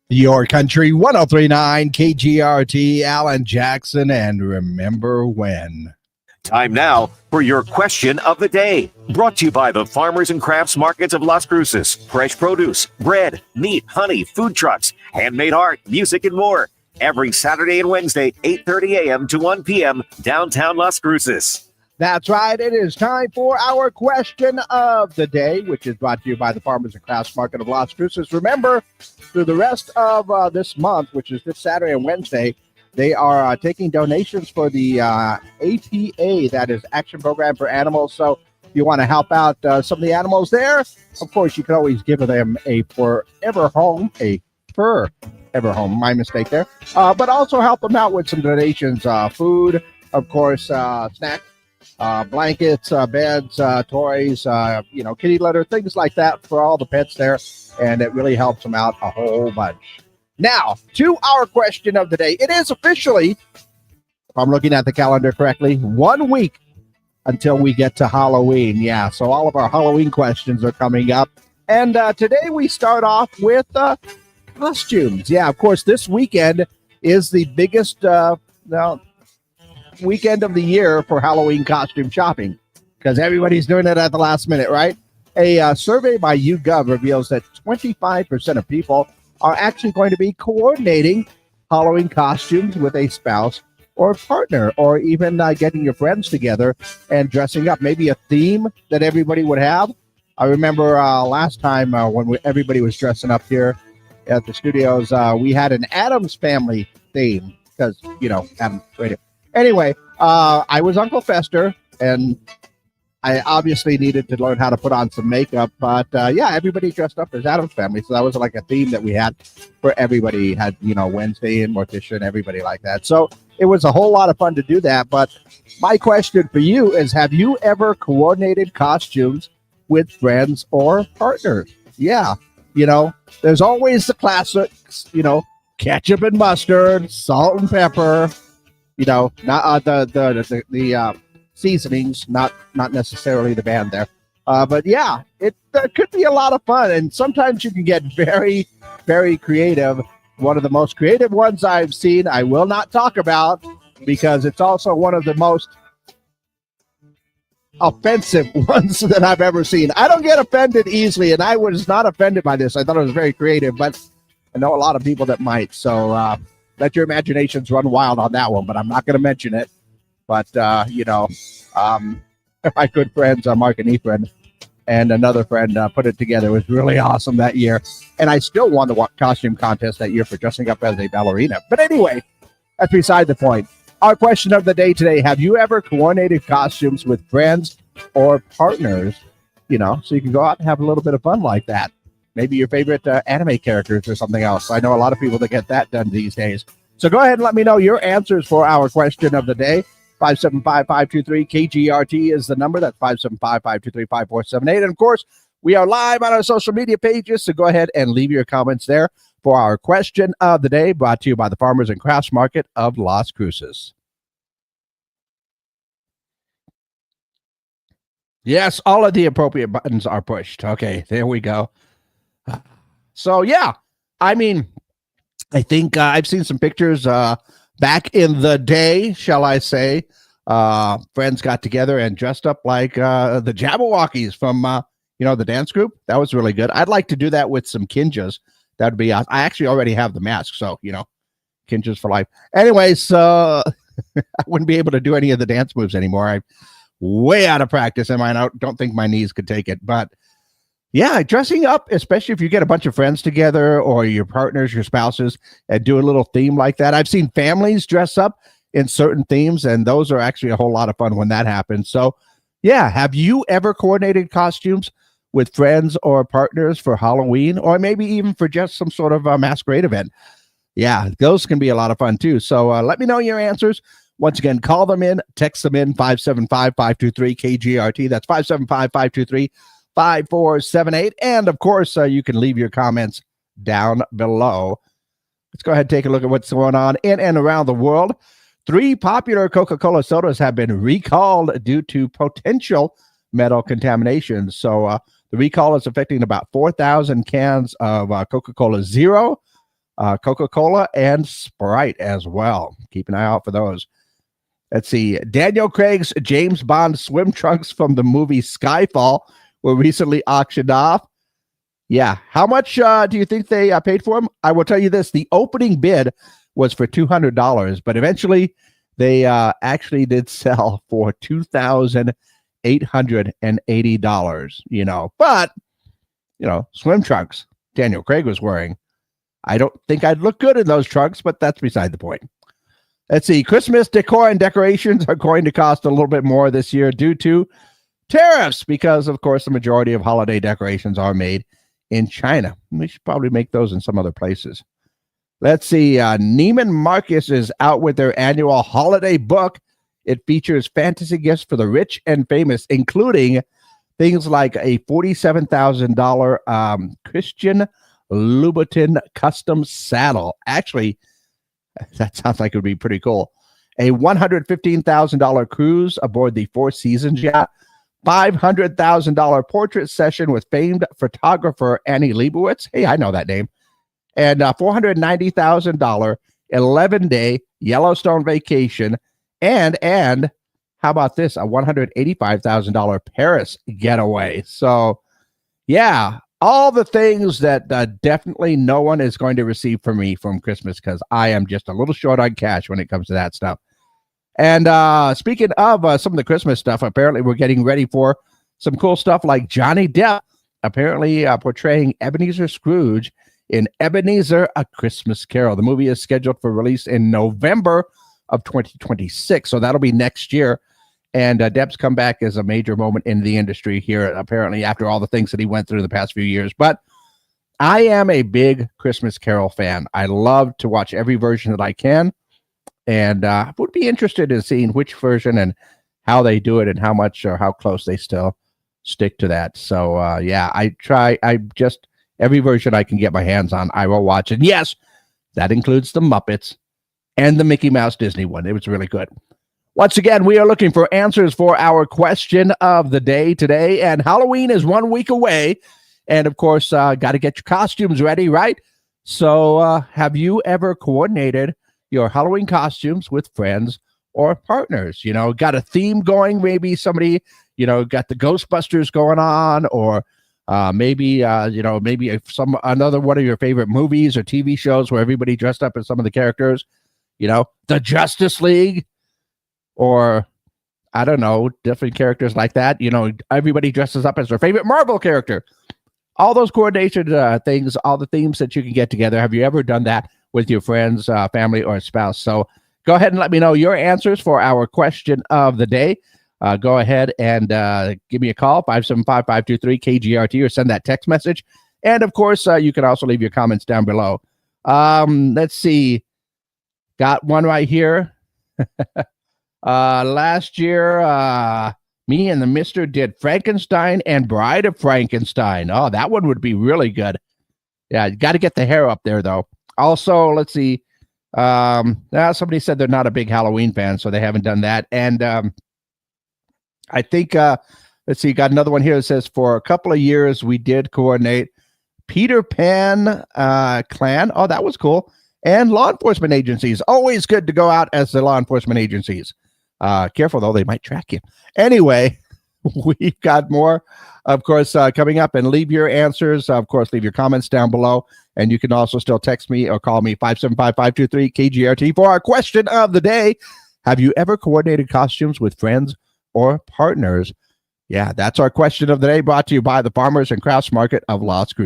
Your Country 1039 KGRT, Alan Jackson, and Remember When. Time now for your question of the day. Brought to you by the Farmers and Crafts Markets of Las Cruces. Fresh produce, bread, meat, honey, food trucks, handmade art, music, and more. Every Saturday and Wednesday, 8:30 a.m. to 1 p.m. downtown Las Cruces. That's right. It is time for our question of the day, which is brought to you by the Farmers and Crafts Market of Las Cruces. Remember, through the rest of this month, which is this Saturday and Wednesday, they are taking donations for the APA, that is Action Program for Animals. So if you want to help out some of the animals there, of course, you can always give them a forever home, my mistake there. But also help them out with some donations, food, of course, snacks. Blankets, beds, toys, kitty litter, things like that for all the pets there. And it really helps them out a whole bunch. Now, to our question of the day. It is officially, if I'm looking at the calendar correctly, 1 week until we get to Halloween. Yeah, so all of our Halloween questions are coming up. And today we start off with costumes. Yeah, of course, this weekend is the biggest weekend of the year for Halloween costume shopping because everybody's doing it at the last minute, right? A survey by YouGov reveals that 25% of people are actually going to be coordinating Halloween costumes with a spouse or partner, or even getting your friends together and dressing up. Maybe a theme that everybody would have. I remember last time when everybody was dressing up here at the studios, we had an Addams Family theme because, Adam Radio. Anyway, I was Uncle Fester, and I obviously needed to learn how to put on some makeup. But, everybody dressed up as Addams Family. So that was like a theme that we had for everybody. Had, Wednesday and Morticia and everybody like that. So it was a whole lot of fun to do that. But my question for you is, have you ever coordinated costumes with friends or partners? Yeah. There's always the classics, ketchup and mustard, salt and pepper. Not the seasonings, not necessarily the band there. But yeah, it could be a lot of fun. And sometimes you can get very, very creative. One of the most creative ones I've seen, I will not talk about because it's also one of the most offensive ones that I've ever seen. I don't get offended easily, and I was not offended by this. I thought it was very creative, but I know a lot of people that might. So, let your imaginations run wild on that one, but I'm not going to mention it. But, my good friends, Mark and Ephraim, and another friend put it together. It was really awesome that year. And I still won the costume contest that year for dressing up as a ballerina. But anyway, that's beside the point. Our question of the day today, have you ever coordinated costumes with friends or partners, so you can go out and have a little bit of fun like that? Maybe your favorite anime characters or something else. I know a lot of people that get that done these days. So go ahead and let me know your answers for our question of the day. 575-523-KGRT is the number. That's 575-523-5478. And of course, we are live on our social media pages. So go ahead and leave your comments there for our question of the day, brought to you by the Farmers and Crafts Market of Las Cruces. Yes, all of the appropriate buttons are pushed. Okay, there we go. So, yeah, I think I've seen some pictures back in the day, shall I say. Friends got together and dressed up like the Jabberwockies from, the dance group. That was really good. I'd like to do that with some Kinjas. That would be awesome. I actually already have the mask, so, Kinjas for life. Anyway, so I wouldn't be able to do any of the dance moves anymore. I'm way out of practice, and I don't think my knees could take it, but yeah, dressing up, especially if you get a bunch of friends together or your partners, your spouses, and do a little theme like that. I've seen families dress up in certain themes, and those are actually a whole lot of fun when that happens. So, yeah, have you ever coordinated costumes with friends or partners for Halloween, or maybe even for just some sort of a masquerade event? Yeah, those can be a lot of fun, too. So let me know your answers. Once again, call them in, text them in, 575-523-KGRT. That's 575-523-5478. And of course, you can leave your comments down below. Let's go ahead and take a look at what's going on in and around the world. 3 popular Coca-Cola sodas have been recalled due to potential metal contamination. So the recall is affecting about 4,000 cans of Coca-Cola Zero, Coca-Cola, and Sprite as well. Keep an eye out for those. Let's see. Daniel Craig's James Bond swim trunks from the movie Skyfall were recently auctioned off. Yeah. How much do you think they paid for them? I will tell you this. The opening bid was for $200, but eventually they actually did sell for $2,880, but, swim trunks Daniel Craig was wearing. I don't think I'd look good in those trunks, but that's beside the point. Let's see. Christmas decor and decorations are going to cost a little bit more this year due to tariffs because, of course, the majority of holiday decorations are made in China. We should probably make those in some other places. Let's see. Neiman Marcus is out with their annual holiday book. It features fantasy gifts for the rich and famous, including things like a $47,000 Christian Louboutin custom saddle. Actually, that sounds like it would be pretty cool. A $115,000 cruise aboard the Four Seasons yacht, $500,000 portrait session with famed photographer Annie Leibovitz. Hey, I know that name. And $490,000 11-day Yellowstone vacation. And how about this? A $185,000 Paris getaway. So, yeah, all the things that definitely no one is going to receive from me from Christmas because I am just a little short on cash when it comes to that stuff. And speaking of some of the Christmas stuff, apparently we're getting ready for some cool stuff like Johnny Depp apparently portraying Ebenezer Scrooge in Ebenezer, A Christmas Carol. The movie is scheduled for release in November of 2026, so that'll be next year. And Depp's comeback is a major moment in the industry here, apparently, after all the things that he went through the past few years. But I am a big Christmas Carol fan. I love to watch every version that I can. And would be interested in seeing which version and how they do it and how much or how close they still stick to that. So, yeah, every version I can get my hands on, I will watch. And yes, that includes the Muppets and the Mickey Mouse Disney one. It was really good. Once again, we are looking for answers for our question of the day today, and Halloween is 1 week away. And of course, got to get your costumes ready, right? So have you ever coordinated your Halloween costumes with friends or partners? Got a theme going, maybe somebody, got the Ghostbusters going on, or maybe another one of your favorite movies or TV shows where everybody dressed up as some of the characters, the Justice League. Or, I don't know, different characters like that. Everybody dresses up as their favorite Marvel character. All those coordination things, all the themes that you can get together. Have you ever done that with your friends, family, or spouse? So go ahead and let me know your answers for our question of the day. Go ahead and give me a call, 575-523-KGRT, or send that text message. And, of course, you can also leave your comments down below. Let's see. Got one right here. Last year, me and the Mister did Frankenstein and Bride of Frankenstein. Oh, that one would be really good. Yeah, you got to get the hair up there, though. Also, let's see. Somebody said they're not a big Halloween fan, so they haven't done that. And I think, let's see, got another one here that says, for a couple of years, we did coordinate Peter Pan clan. Oh, that was cool. And law enforcement agencies. Always good to go out as the law enforcement agencies. Careful, though, they might track you. Anyway, we've got more, of course, coming up. And leave your answers. Of course, leave your comments down below. And you can also still text me or call me, 575-523-KGRT, for our question of the day. Have you ever coordinated costumes with friends or partners? Yeah, that's our question of the day, brought to you by the Farmers and Crafts Market of Las Cruces.